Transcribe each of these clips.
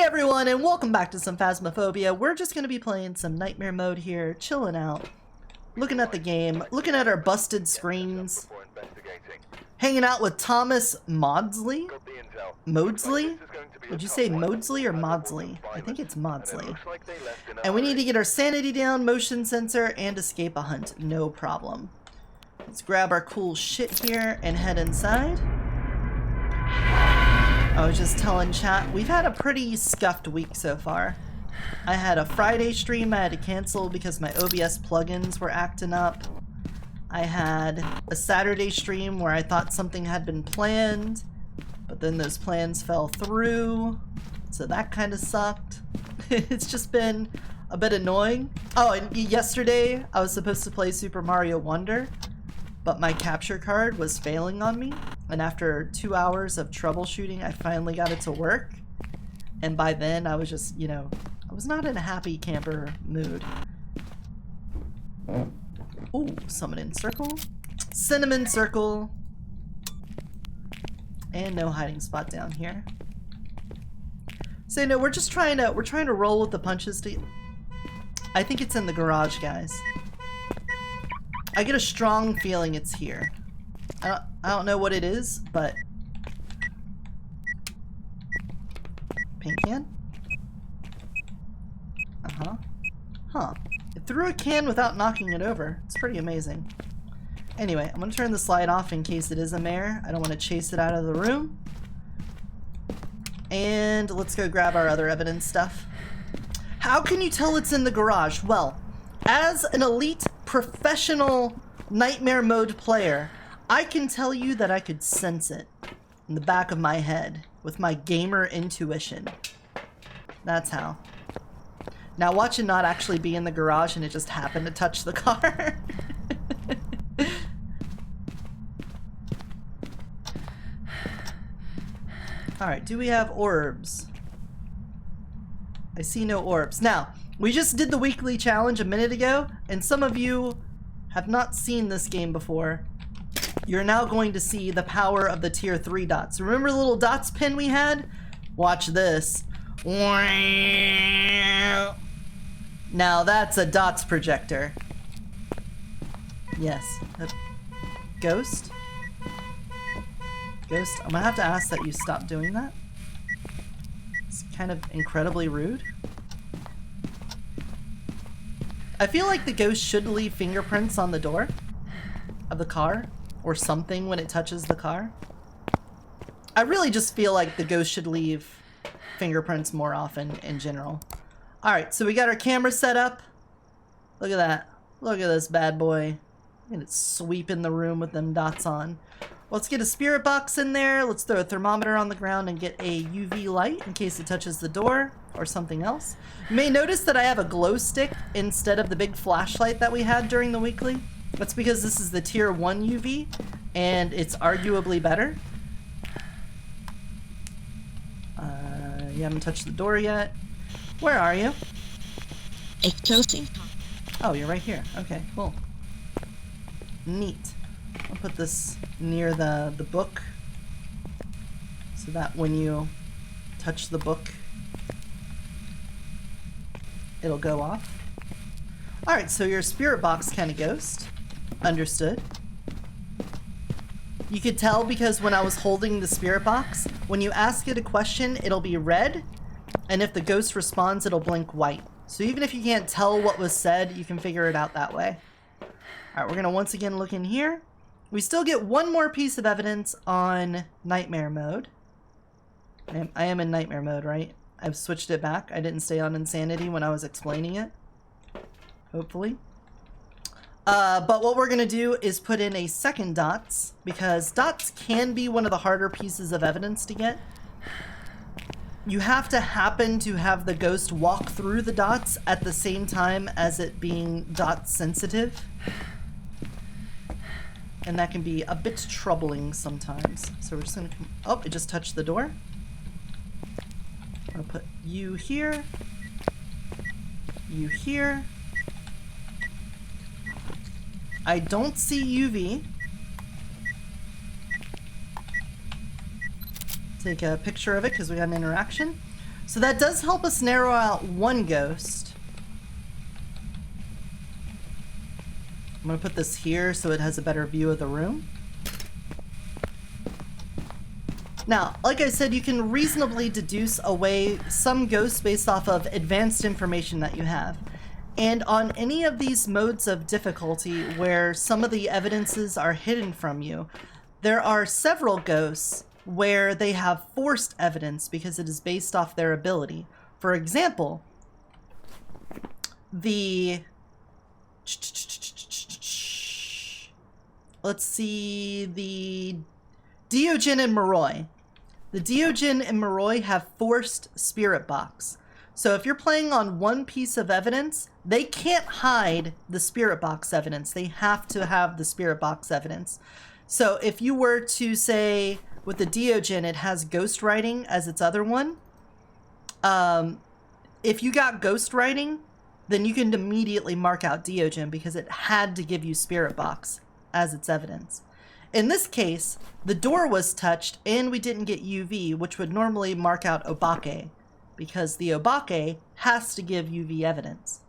everyone, and welcome back to some Phasmophobia. We're just going to be playing some Nightmare mode here, chilling out, looking at the game, looking at our busted screens, hanging out with Thomas Maudsley? Maudsley? Would you say Maudsley or Maudsley? I think it's Maudsley. And we need to get our sanity down, motion sensor, and escape a hunt. No problem. Let's grab our cool shit here and head inside. I was just telling chat, we've had a pretty scuffed week so far. I had a Friday stream I had to cancel because my OBS plugins were acting up. I had a Saturday stream where I thought something had been planned, but then those plans fell through, so that kind of sucked. It's just been a bit annoying. Oh, and yesterday I was supposed to play Super Mario Wonder, but my capture card was failing on me, and after 2 hours of troubleshooting, I finally got it to work. And by then, I was just, you know, I was not in a happy camper mood. Ooh, summoning circle. Cinnamon circle. And no hiding spot down here. So, no, we're just trying to roll with the punches to... I think it's in the garage, guys. I get a strong feeling it's here. I don't know what it is, but... Paint can? Uh-huh. Huh. It threw a can without knocking it over. It's pretty amazing. Anyway, I'm gonna turn the slide off in case it is a mare. I don't want to chase it out of the room. And let's go grab our other evidence stuff. How can you tell it's in the garage? Well, as an elite professional Nightmare mode player, I can tell you that I could sense it in the back of my head with my gamer intuition. That's how. Now watch it not actually be in the garage and it just happened to touch the car. Alright, do we have orbs? I see no orbs. Now, we just did the weekly challenge a minute ago, and some of you have not seen this game before. You're now going to see the power of the tier 3 dots. Remember the little dots pin we had? Watch this. Now that's a dots projector. Yes. Ghost? Ghost, I'm gonna have to ask that you stop doing that. It's kind of incredibly rude. I feel like the ghost should leave fingerprints on the door of the car or something when it touches the car. I really just feel like the ghost should leave fingerprints more often in general. Alright, so we got our camera set up. Look at that. Look at this bad boy. And it's sweeping the room with them dots on. Let's get a spirit box in there. Let's throw a thermometer on the ground and get a UV light in case it touches the door or something else. You may notice that I have a glow stick instead of the big flashlight that we had during the weekly. That's because this is the tier 1 UV and it's arguably better. You haven't touched the door yet. Where are you? It's closing. Oh, you're right here. Okay, cool. Neat. I'll put this near the book so that when you touch the book, it'll go off. Alright, so you're a spirit box kind of ghost. Understood. You could tell because when I was holding the spirit box, when you ask it a question, it'll be red, and if the ghost responds, it'll blink white. So even if you can't tell what was said, you can figure it out that way. Alright, we're gonna once again look in here. We still get one more piece of evidence on Nightmare mode. I am in Nightmare mode, right? I've switched it back. I didn't stay on Insanity when I was explaining it. Hopefully. But what we're going to do is put in a second dots, because dots can be one of the harder pieces of evidence to get. You have to happen to have the ghost walk through the dots at the same time as it being dot sensitive. And that can be a bit troubling sometimes. So we're just going to come... Oh, it just touched the door. I'm going to put you here. You here. I don't see UV. Take a picture of it because we got an interaction. So that does help us narrow out one ghost. I'm gonna put this here so it has a better view of the room. Now, like I said, you can reasonably deduce away some ghosts based off of advanced information that you have. And on any of these modes of difficulty where some of the evidences are hidden from you, there are several ghosts where they have forced evidence because it is based off their ability. For example, let's see, the Diogen and Moroi. The Diogen and Moroi have forced spirit box. So if you're playing on one piece of evidence, they can't hide the spirit box evidence. They have to have the spirit box evidence. So if you were to say, with the Diogen, it has ghost writing as its other one. If you got ghost writing, then you can immediately mark out Diogen because it had to give you spirit box as its evidence. In this case, the door was touched and we didn't get UV, which would normally mark out Obake, because the Obake has to give UV evidence.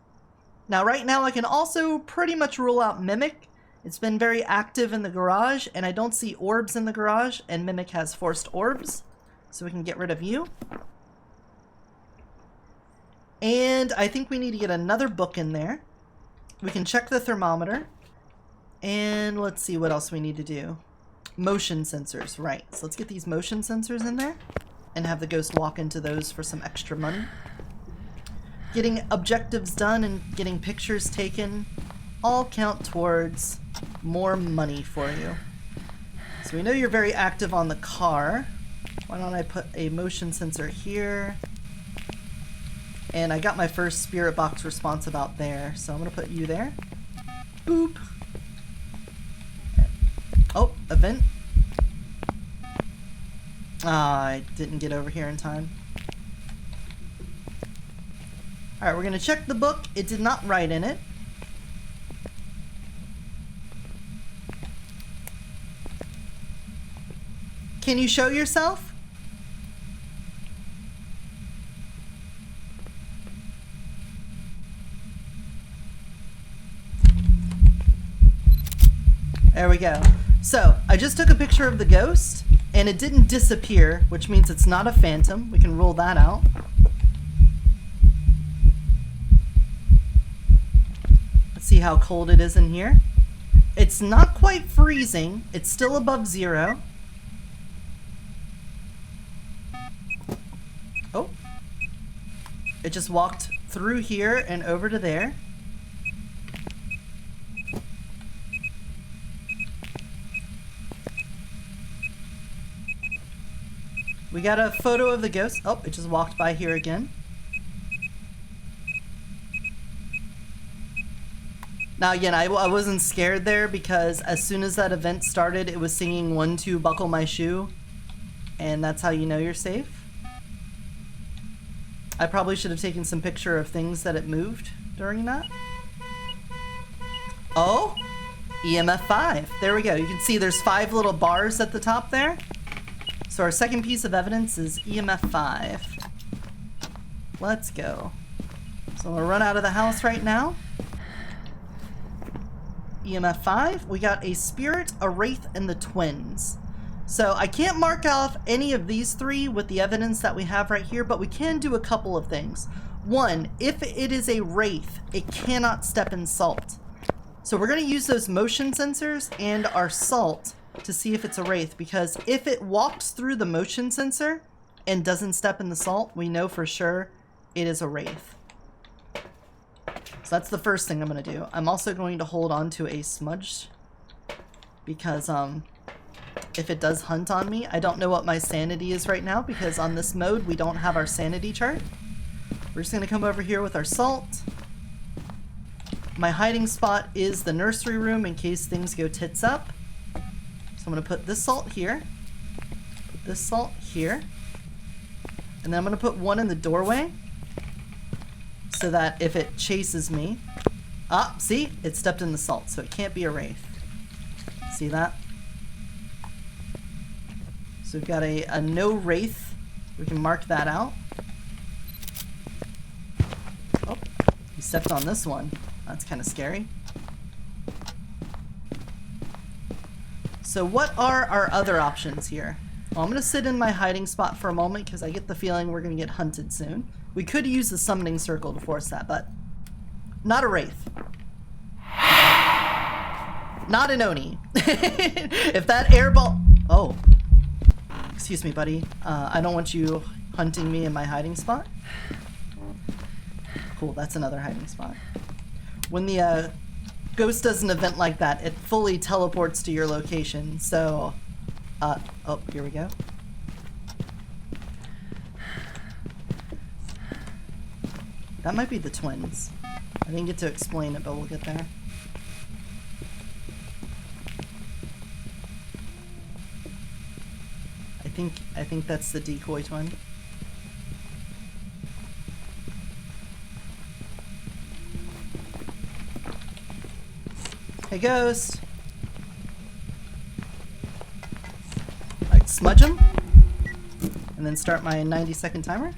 Now, right now, I can also pretty much rule out Mimic. It's been very active in the garage, and I don't see orbs in the garage, and Mimic has forced orbs, so we can get rid of you. And I think we need to get another book in there. We can check the thermometer. And let's see what else we need to do. Motion sensors, right. So let's get these motion sensors in there and have the ghost walk into those for some extra money. Getting objectives done and getting pictures taken all count towards more money for you. So we know you're very active on the car. Why don't I put a motion sensor here? And I got my first spirit box response about there, so I'm gonna put you there. Boop. Oh, event. Ah, I didn't get over here in time. Alright, we're gonna check the book. It did not write in it. Can you show yourself? There we go. So, I just took a picture of the ghost, and it didn't disappear, which means it's not a phantom. We can rule that out. Let's see how cold it is in here. It's not quite freezing. It's still above 0. Oh. It just walked through here and over to there. We got a photo of the ghost. Oh, it just walked by here again. Now again, I wasn't scared there because as soon as that event started, it was singing 1, 2, buckle my shoe. And that's how you know you're safe. I probably should have taken some picture of things that it moved during that. Oh, EMF 5. There we go. You can see there's 5 little bars at the top there. So our second piece of evidence is EMF 5. Let's go. So I'm gonna run out of the house right now. EMF 5. We got a spirit, a wraith, and the twins. So I can't mark off any of these 3 with the evidence that we have right here, but we can do a couple of things. One, if it is a wraith, it cannot step in salt. So we're gonna use those motion sensors and our salt to see if it's a wraith, because if it walks through the motion sensor and doesn't step in the salt, we know for sure it is a wraith. So that's the first thing I'm going to do. I'm also going to hold on to a smudge because if it does hunt on me, I don't know what my sanity is right now because on this mode we don't have our sanity chart. We're just going to come over here with our salt. My hiding spot is the nursery room in case things go tits up. So I'm going to put this salt here, put this salt here, and then I'm going to put one in the doorway so that if it chases me, see, it stepped in the salt, so it can't be a wraith. See that? So we've got a no wraith. We can mark that out. Stepped on this one. That's kind of scary. So what are our other options here? Well, I'm going to sit in my hiding spot for a moment because I get the feeling we're going to get hunted soon. We could use the summoning circle to force that, but not a wraith. Not an Oni. If that airball... Oh. Excuse me, buddy. I don't want you hunting me in my hiding spot. Cool, that's another hiding spot. When the ghost does an event like that, it fully teleports to your location, so... oh, here we go. That might be the twins. I didn't get to explain it, but we'll get there. I think that's the decoy twin. Hey, ghost. Like, smudge him. And then start my 90-second timer.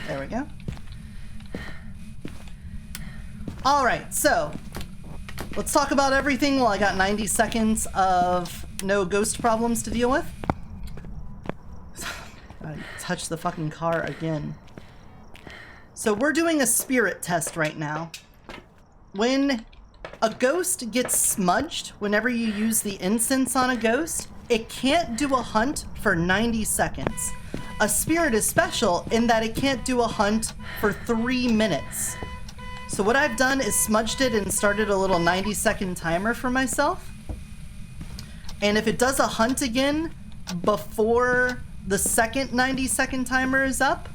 There we go. Alright, so let's talk about everything while I got 90 seconds of no ghost problems to deal with. I touched the fucking car again. So we're doing a spirit test right now. When a ghost gets smudged, whenever you use the incense on a ghost, it can't do a hunt for 90 seconds. A spirit is special in that it can't do a hunt for 3 minutes. So what I've done is smudged it and started a little 90-second timer for myself. And if it does a hunt again before the second 90-second timer is up,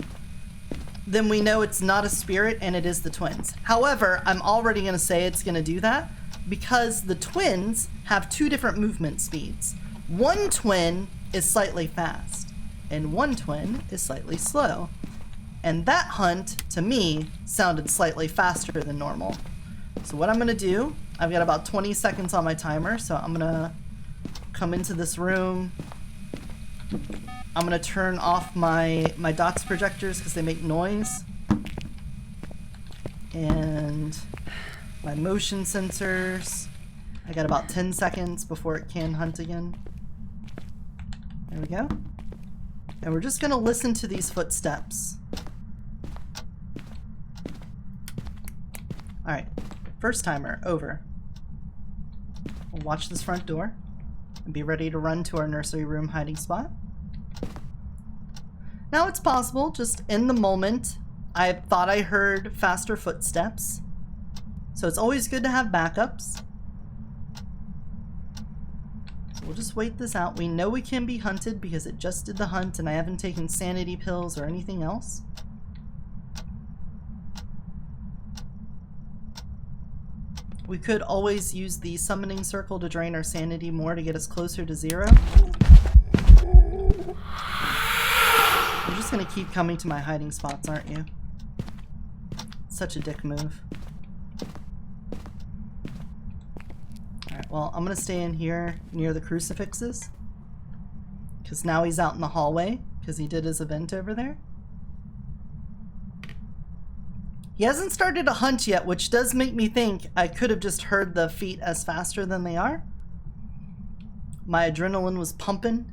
then we know it's not a spirit and it is the twins. However, I'm already going to say it's going to do that because the twins have 2 different movement speeds. One twin is slightly fast and one twin is slightly slow. And that hunt, to me, sounded slightly faster than normal. So what I'm going to do, I've got about 20 seconds on my timer, so I'm going to come into this room. I'm going to turn off my dots projectors because they make noise. And my motion sensors. I got about 10 seconds before it can hunt again. There we go. And we're just going to listen to these footsteps. Alright, first timer, over. We'll watch this front door and be ready to run to our nursery room hiding spot. Now it's possible, just in the moment, I thought I heard faster footsteps. So it's always good to have backups. So we'll just wait this out. We know we can be hunted because it just did the hunt and I haven't taken sanity pills or anything else. We could always use the summoning circle to drain our sanity more to get us closer to 0. You're just gonna keep coming to my hiding spots, aren't you? Such a dick move. Alright, well, I'm gonna stay in here near the crucifixes. Because now he's out in the hallway, because he did his event over there. He hasn't started a hunt yet, which does make me think I could have just heard the feet as faster than they are. My adrenaline was pumping.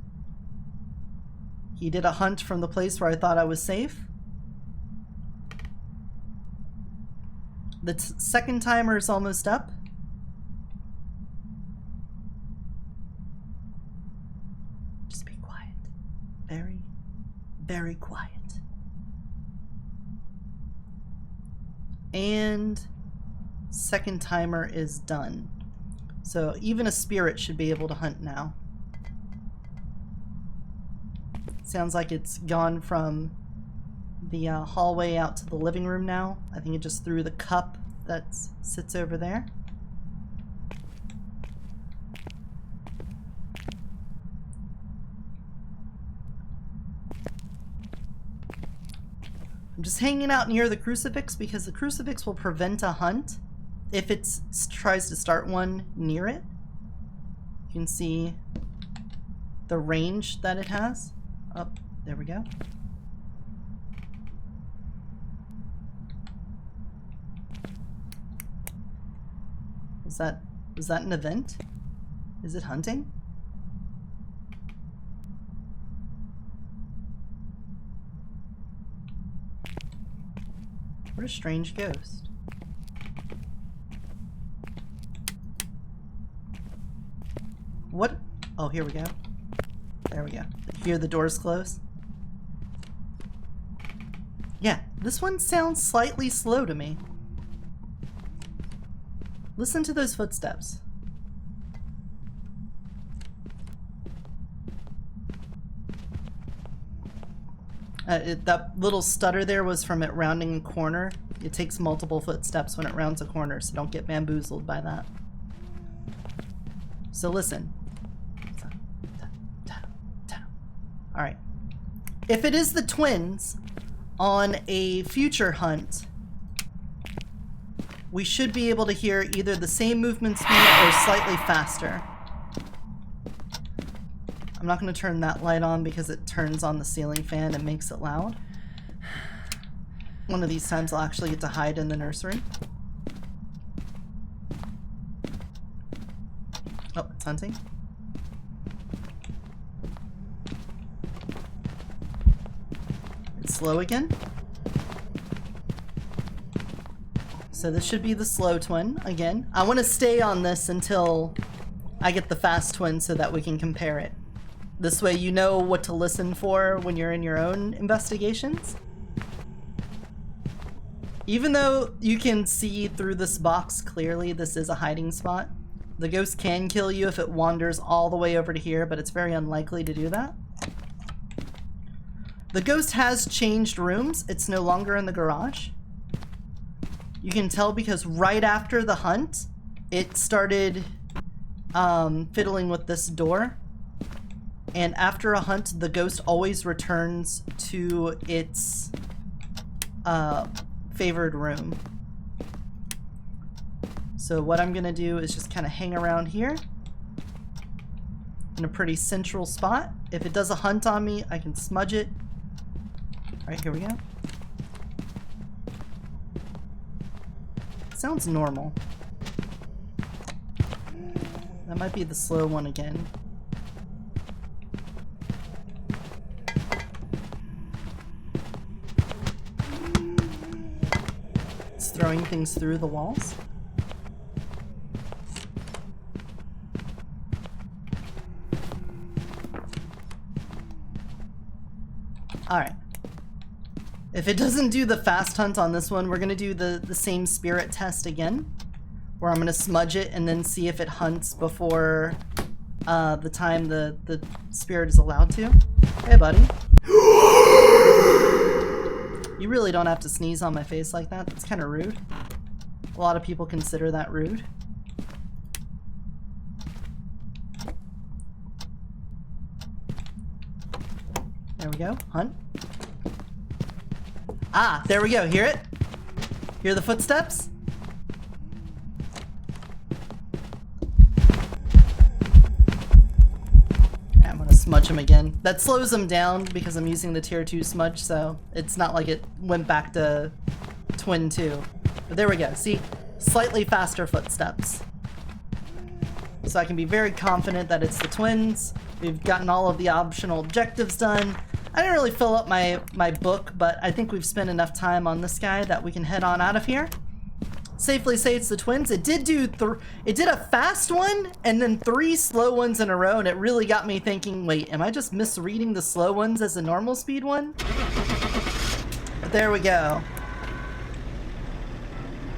He did a hunt from the place where I thought I was safe. The second timer is almost up. Just be quiet. Very, very quiet. And second timer is done. So even a spirit should be able to hunt now. Sounds like it's gone from the hallway out to the living room now. I think it just threw the cup that sits over there. I'm just hanging out near the crucifix because the crucifix will prevent a hunt if it tries to start one near it. You can see the range that it has. Oh, there we go. Was that an event? Is it hunting? What a strange ghost. What? Oh, here we go. There we go. Hear the doors close? Yeah, this one sounds slightly slow to me. Listen to those footsteps. That little stutter there was from it rounding a corner. It takes multiple footsteps when it rounds a corner, so don't get bamboozled by that. So listen. Alright. If it is the twins on a future hunt, we should be able to hear either the same movement speed or slightly faster. I'm not going to turn that light on because it turns on the ceiling fan and makes it loud. One of these times I'll actually get to hide in the nursery. Oh, it's hunting. It's slow again. So this should be the slow twin again. I want to stay on this until I get the fast twin so that we can compare it. This way you know what to listen for when you're in your own investigations. Even though you can see through this box clearly, this is a hiding spot. The ghost can kill you if it wanders all the way over to here, but it's very unlikely to do that. The ghost has changed rooms. It's no longer in the garage. You can tell because right after the hunt, it started fiddling with this door. And after a hunt, the ghost always returns to its favored room. So what I'm gonna do is just kind of hang around here in a pretty central spot. If it does a hunt on me, I can smudge it. All right, here we go. Sounds normal. That might be the slow one again. It's throwing things through the walls. Alright. If it doesn't do the fast hunt on this one, we're going to do the same spirit test again. Where I'm going to smudge it and then see if it hunts before the time the spirit is allowed to. Hey, buddy. You really don't have to sneeze on my face like that. That's kind of rude. A lot of people consider that rude. There we go. Hunt. Ah, there we go. Hear it? Hear the footsteps? I'm gonna smudge him again. That slows him down because I'm using the tier 2 smudge, so it's not like it went back to twin 2. But there we go. See? Slightly faster footsteps. So I can be very confident that it's the twins. We've gotten all of the optional objectives done. I didn't really fill up my book, but I think we've spent enough time on this guy that we can head on out of here. Safely say it's the twins. It did do it did a fast one and then 3 slow ones in a row, and it really got me thinking, wait, am I just misreading the slow ones as a normal speed one? But there we go.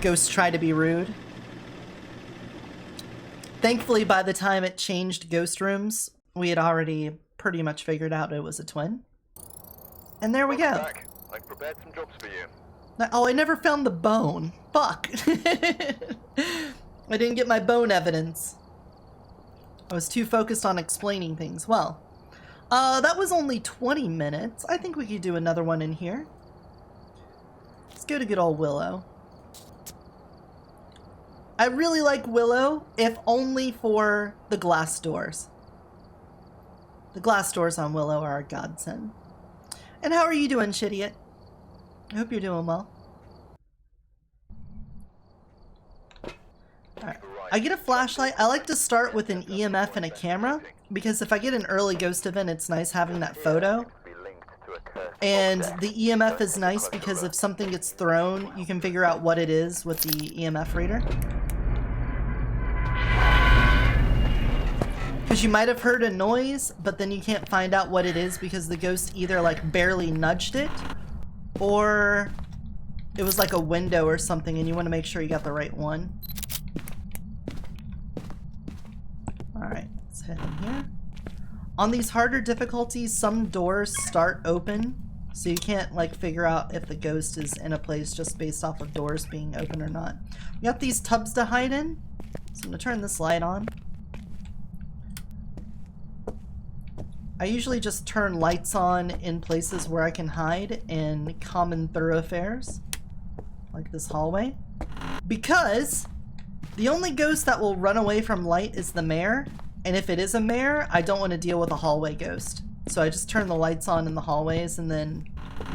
Ghosts try to be rude. Thankfully, by the time it changed ghost rooms, we had already pretty much figured out it was a twin. And there we go. Back. I've prepared some jobs for you. Oh, I never found the bone. Fuck. I didn't get my bone evidence. I was too focused on explaining things. Well, that was only 20 minutes. I think we could do another one in here. Let's go to good old Willow. I really like Willow, if only for the glass doors. The glass doors on Willow are a godsend. And how are you doing, Shidiot? I hope you're doing well. Alright. I get a flashlight. I like to start with an EMF and a camera, because if I get an early ghost event, it's nice having that photo. And the EMF is nice because if something gets thrown, you can figure out what it is with the EMF reader. Because you might have heard a noise, but then you can't find out what it is because the ghost either like barely nudged it, or it was like a window or something, and you want to make sure you got the right one. Alright, let's head in here. On these harder difficulties, some doors start open, so you can't like figure out if the ghost is in a place just based off of doors being open or not. We got these tubs to hide in, so I'm gonna turn this light on. I usually just turn lights on in places where I can hide in common thoroughfares, like this hallway, because the only ghost that will run away from light is the mare, and if it is a mare, I don't want to deal with a hallway ghost. So I just turn the lights on in the hallways, and then,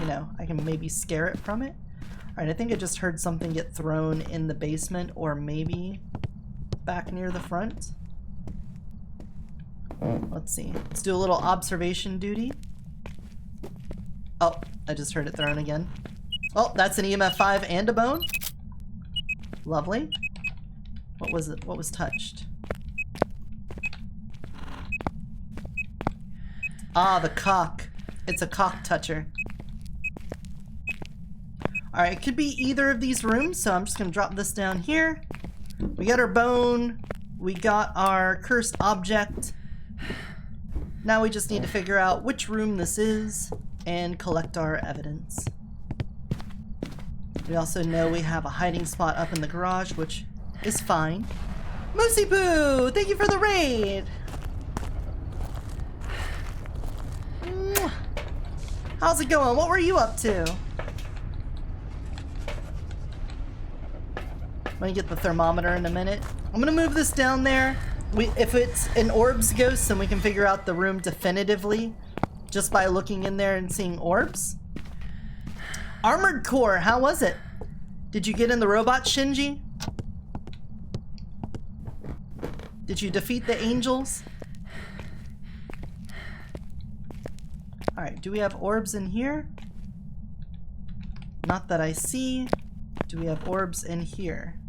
you know, I can maybe scare it from it. Alright, I think I just heard something get thrown in the basement, or maybe back near the front. Let's see. Let's do a little observation duty. Oh, I just heard it thrown again. Oh, that's an EMF 5 and a bone. Lovely. What was it? What was touched? Ah, the cock. It's a cock toucher. Alright, it could be either of these rooms, so I'm just gonna drop this down here. We got our bone. We got our cursed object. Now we just need to figure out which room this is and collect our evidence. We also know we have a hiding spot up in the garage, which is fine. Moosey Poo! Thank you for the raid! Mwah. How's it going? What were you up to? I'm gonna get the thermometer in a minute. I'm gonna move this down there. If it's an orbs ghost, then we can figure out the room definitively just by looking in there and seeing orbs. Armored Core, how was it? Did you get in the robot, Shinji? Did you defeat the angels? Alright, do we have orbs in here? Not that I see. Do we have orbs in here?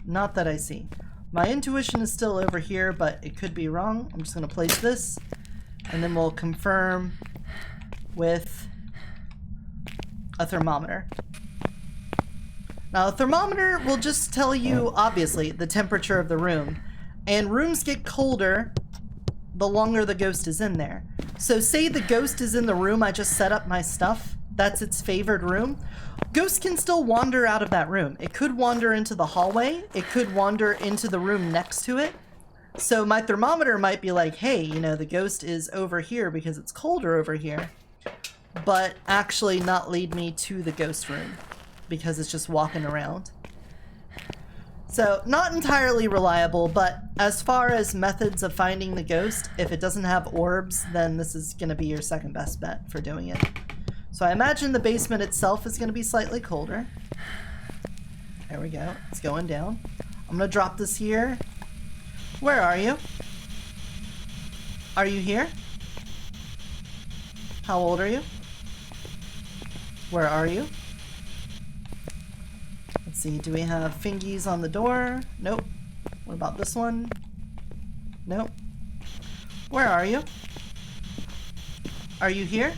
Not that I see. My intuition is still over here, but it could be wrong. I'm just going to place this, and then we'll confirm with a thermometer. Now, a thermometer will just tell you, obviously, the temperature of the room. And rooms get colder the longer the ghost is in there. So say the ghost is in the room I just set up my stuff. That's its favored room. Ghosts can still wander out of that room. It could wander into the hallway. It could wander into the room next to it. So my thermometer might be like, hey, you know, the ghost is over here because it's colder over here, but actually not lead me to the ghost room because it's just walking around. So not entirely reliable, but as far as methods of finding the ghost, if it doesn't have orbs, then this is going to be your second best bet for doing it. So I imagine the basement itself is going to be slightly colder. There we go. It's going down. I'm going to drop this here. Where are you? Are you here? How old are you? Where are you? Let's see. Do we have fingies on the door? Nope. What about this one? Nope. Where are you? Are you here?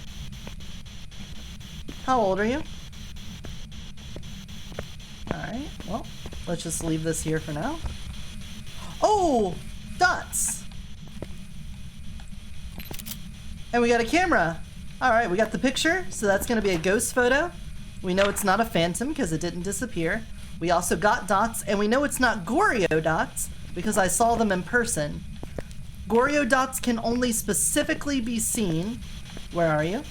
How old are you? Alright, well, let's just leave this here for now. Oh! Dots! And we got a camera! Alright, we got the picture, so that's gonna be a ghost photo. We know it's not a phantom because it didn't disappear. We also got dots, and we know it's not Goryo dots because I saw them in person. Goryo dots can only specifically be seen. Where are you?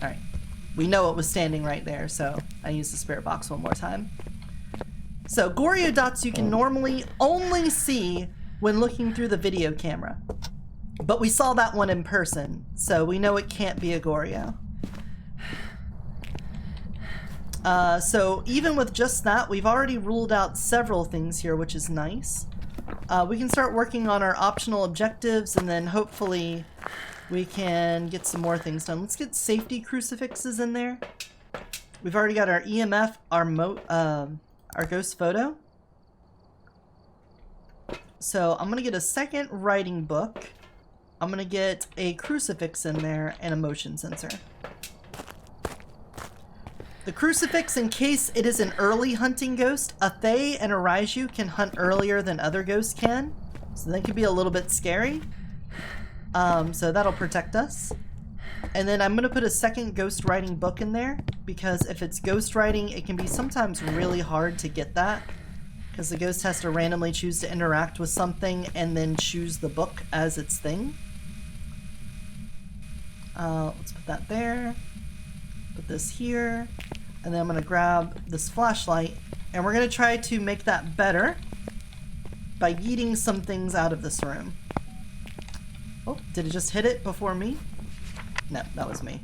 Alright. We know it was standing right there, so I used the spirit box one more time. So, Goryo dots you can normally only see when looking through the video camera. But we saw that one in person, so we know it can't be a Goryo. So even with just that, we've already ruled out several things here, which is nice. We can start working on our optional objectives, and then hopefully we can get some more things done. Let's get safety crucifixes in there. We've already got our EMF, our ghost photo. So I'm gonna get a second writing book. I'm gonna get a crucifix in there and a motion sensor. The crucifix, in case it is an early hunting ghost, a Fae and a Raiju can hunt earlier than other ghosts can, so they can be a little bit scary. So that'll protect us. And then I'm gonna put a second ghost writing book in there, because if it's ghost writing, it can be sometimes really hard to get that, because the ghost has to randomly choose to interact with something and then choose the book as its thing. Let's put that there. Put this here. And then I'm going to grab this flashlight, and we're going to try to make that better by yeeting some things out of this room. Oh, did it just hit it before me? No, that was me.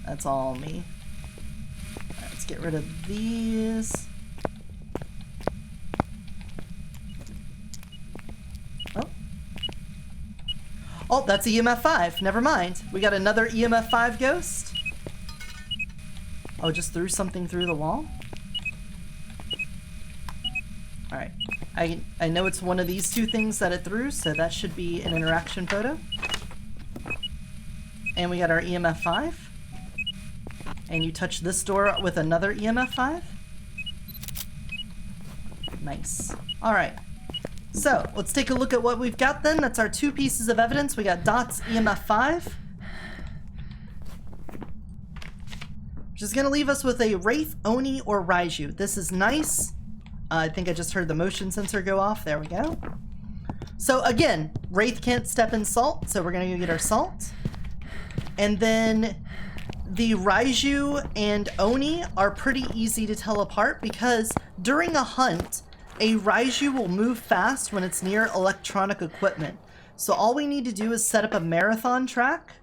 That's all me. Alright, let's get rid of these. Oh, that's EMF 5. Never mind. We got another EMF 5 ghost. Oh, just threw something through the wall? Alright. I know it's one of these two things that it threw, so that should be an interaction photo. And we got our EMF 5. And you touch this door with another EMF 5. Nice. Alright. So, let's take a look at what we've got then. That's our two pieces of evidence. We got Dot's EMF 5. Which is going to leave us with a Wraith, Oni, or Raiju. This is nice. I think I just heard the motion sensor go off. There we go. So again, Wraith can't step in salt, so we're going to go get our salt. And then the Raiju and Oni are pretty easy to tell apart, because during a hunt, a Raiju will move fast when it's near electronic equipment. So all we need to do is set up a marathon track.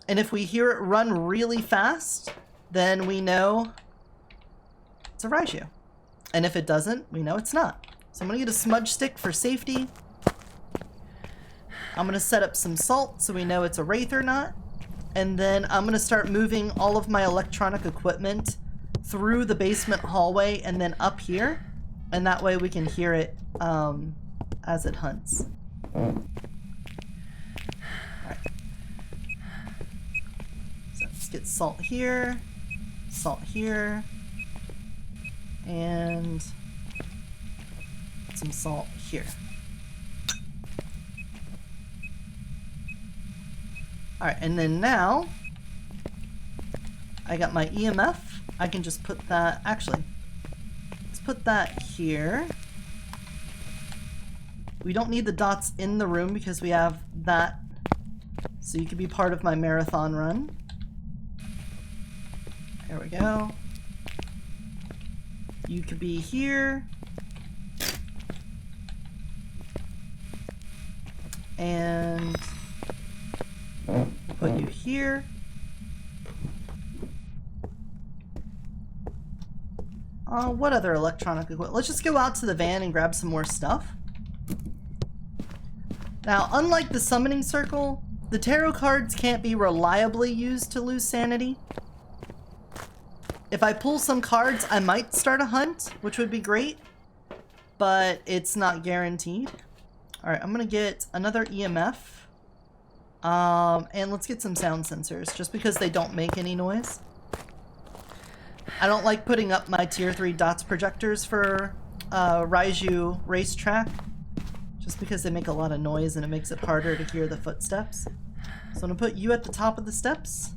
And if we hear it run really fast, then we know it's a Raiju. And if it doesn't, we know it's not. So I'm going to get a smudge stick for safety. I'm going to set up some salt so we know it's a Wraith or not. And then I'm going to start moving all of my electronic equipment through the basement hallway and then up here. And that way we can hear it as it hunts. Get salt here, and some salt here. Alright, and then now I got my EMF. I can just put that, actually, let's put that here. We don't need the dots in the room because we have that, so you could be part of my marathon run. There we go. You could be here. And we'll put you here. What other electronic equipment? Let's just go out to the van and grab some more stuff. Now, unlike the summoning circle, the tarot cards can't be reliably used to lose sanity. If I pull some cards, I might start a hunt, which would be great, but it's not guaranteed. Alright, I'm gonna get another EMF. And let's get some sound sensors, just because they don't make any noise. I don't like putting up my tier 3 dots projectors for Raiju racetrack, just because they make a lot of noise and it makes it harder to hear the footsteps. So I'm gonna put you at the top of the steps.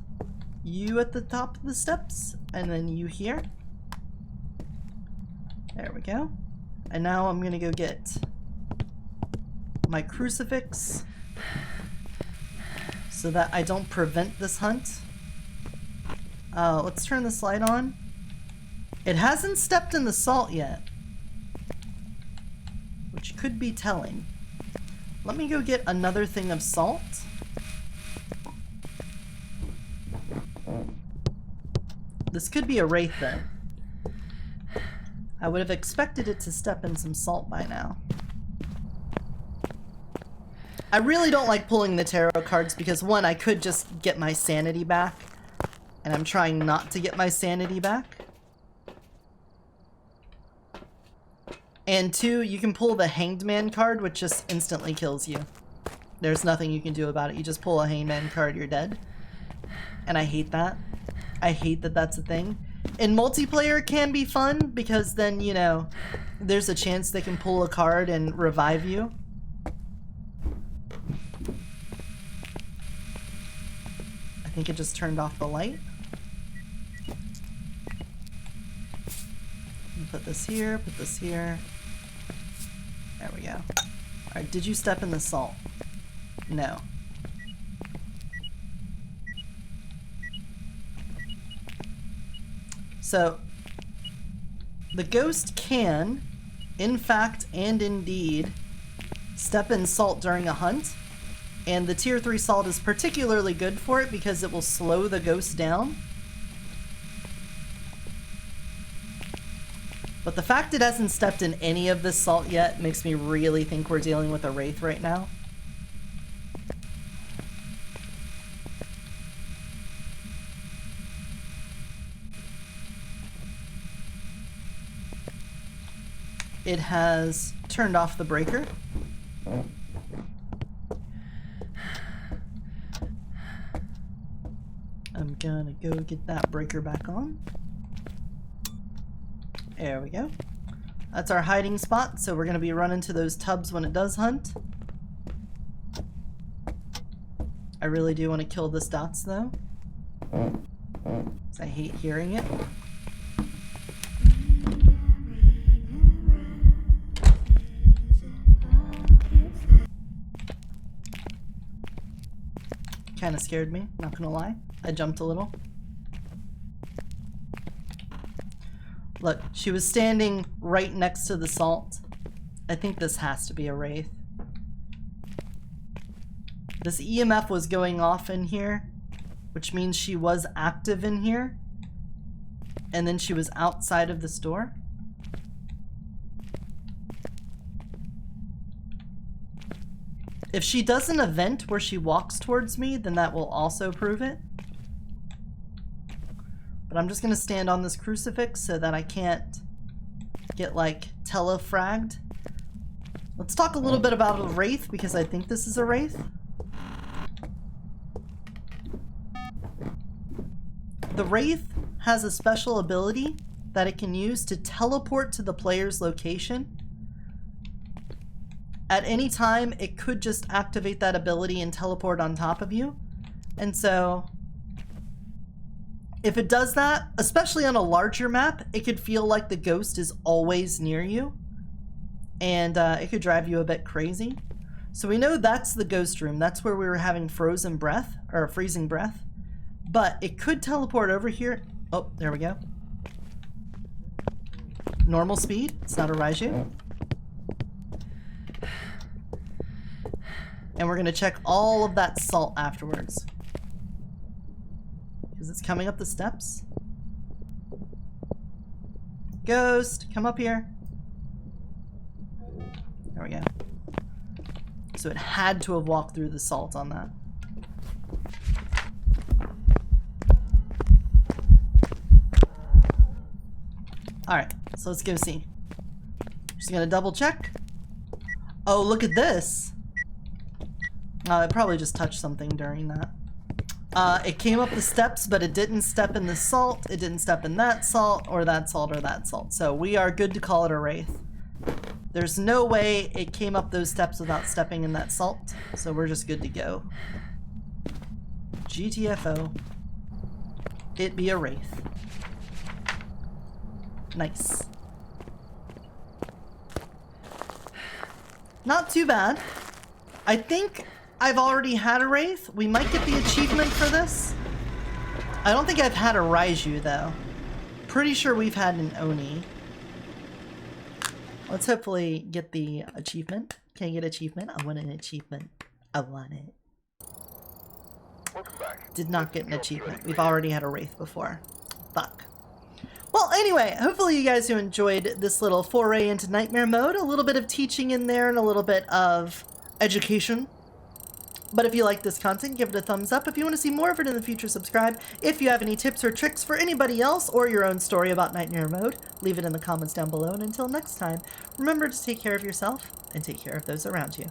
You at the top of the steps, and then you here. There we go. And now I'm gonna go get my crucifix so that I don't prevent this hunt. Let's turn this light on. It hasn't stepped in the salt yet, which could be telling. Let me go get another thing of salt. This could be a wraith then. I would have expected it to step in some salt by now. I really don't like pulling the tarot cards because, one, I could just get my sanity back. And I'm trying not to get my sanity back. And two, you can pull the Hanged Man card, which just instantly kills you. There's nothing you can do about it. You just pull a Hanged Man card, you're dead. And I hate that. I hate that that's a thing. In multiplayer, it can be fun, because then, you know, there's a chance they can pull a card and revive you. I think it just turned off the light. Put this here, put this here. There we go. Alright, did you step in the salt? No. So, the ghost can, in fact and indeed, step in salt during a hunt. And the tier 3 salt is particularly good for it because it will slow the ghost down. But the fact it hasn't stepped in any of this salt yet makes me really think we're dealing with a wraith right now. It has turned off the breaker. I'm gonna go get that breaker back on. There we go. That's our hiding spot, so we're gonna be running to those tubs when it does hunt. I really do want to kill this dots though, 'cause I hate hearing it. Kinda scared me, not gonna lie. I jumped a little. Look, she was standing right next to the salt. I think this has to be a wraith. This EMF was going off in here, which means she was active in here. And then she was outside of this door. If she does an event where she walks towards me, then that will also prove it. But I'm just gonna stand on this crucifix so that I can't get, like, telefragged. Let's talk a little bit about a wraith, because I think this is a wraith. The wraith has a special ability that it can use to teleport to the player's location. At any time, it could just activate that ability and teleport on top of you. And so, if it does that, especially on a larger map, it could feel like the ghost is always near you. And it could drive you a bit crazy. So we know that's the ghost room. That's where we were having frozen breath, or freezing breath. But it could teleport over here. Oh, there we go. Normal speed. It's not a Raiju. And we're gonna check all of that salt afterwards. Because it's coming up the steps. Ghost, come up here. There we go. So it had to have walked through the salt on that. Alright, so let's go see. Just gonna double check. Oh, look at this. It probably just touched something during that. It came up the steps, but it didn't step in the salt, it didn't step in that salt, or that salt, or that salt. So we are good to call it a wraith. There's no way it came up those steps without stepping in that salt, so we're just good to go. GTFO. It be a wraith. Nice. Not too bad. I think I've already had a wraith. We might get the achievement for this. I don't think I've had a Raiju though. Pretty sure we've had an Oni. Let's hopefully get the achievement. Can I get achievement? I want an achievement. I want it. Welcome back. Did not get an achievement. We've already had a wraith before. fuck. Well, anyway, hopefully you guys who enjoyed this little foray into nightmare mode, a little bit of teaching in there and a little bit of education. But if you like this content, give it a thumbs up. If you want to see more of it in the future, subscribe. If you have any tips or tricks for anybody else or your own story about nightmare mode, leave it in the comments down below. And until next time, remember to take care of yourself and take care of those around you.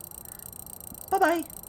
Bye-bye.